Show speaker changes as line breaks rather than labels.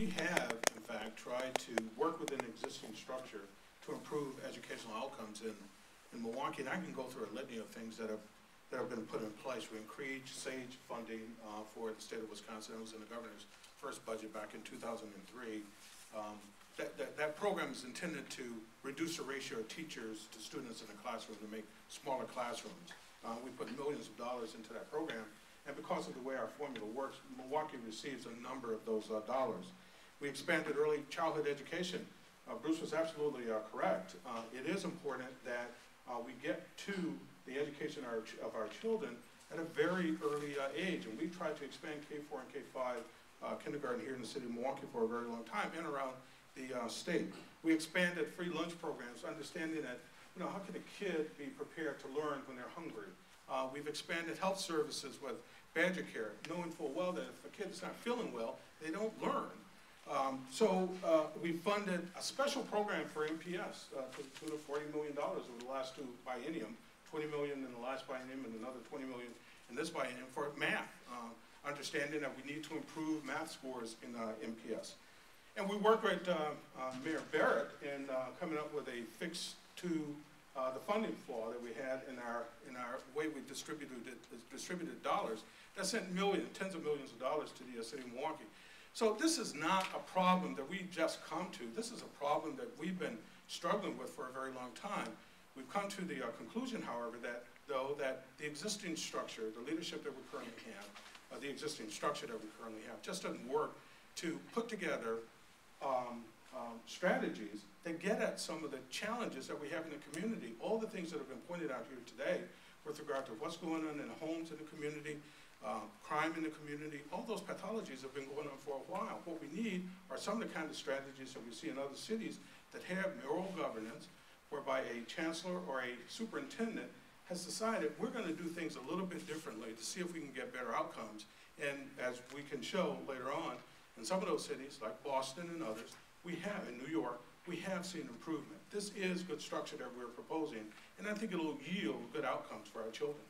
we have, in fact, tried to work within existing structure to improve educational outcomes in Milwaukee, and I can go through a litany of things that have been put in place. We increased SAGE funding for the state of Wisconsin. It was in the governor's first budget back in 2003. That program is intended to reduce the ratio of teachers to students in the classroom to make smaller classrooms. We put millions of dollars into that program, and because of the way our formula works, Milwaukee receives a number of those dollars. We expanded early childhood education. Bruce was absolutely correct. It is important that we get to the education of our children at a very early age, and we've tried to expand K-4 and K-5 kindergarten here in the city of Milwaukee for a very long time and around the state. We expanded free lunch programs, understanding that, how can a kid be prepared to learn when they're hungry? We've expanded health services with Badger Care, knowing full well that if a kid is not feeling well, they don't learn. We funded a special program for MPS to the tune of $40 million over the last two biennium, $20 million in the last biennium and another $20 million in this biennium for math, understanding that we need to improve math scores in MPS. And we work with Mayor Barrett in coming up with a fix to the funding flaw that we had in our way we distributed dollars that sent tens of millions of dollars to the city of Milwaukee. So this is not a problem that we just come to. This is a problem that we've been struggling with for a very long time. We've come to the conclusion, however, that the existing structure, the leadership that we currently have, the existing structure that we currently have, just doesn't work to put together strategies that get at some of the challenges that we have in the community. All the things that have been pointed out here today with regard to what's going on in the homes in the community, crime in the community, all those pathologies have been going on for a while. What we need are some of the kind of strategies that we see in other cities that have mayoral governance, whereby a chancellor or a superintendent has decided we're going to do things a little bit differently to see if we can get better outcomes. And as we can show later on, in some of those cities, like Boston and others, we have, in New York, we have seen improvement. This is good structure that we're proposing, and I think it'll yield good outcomes for our children.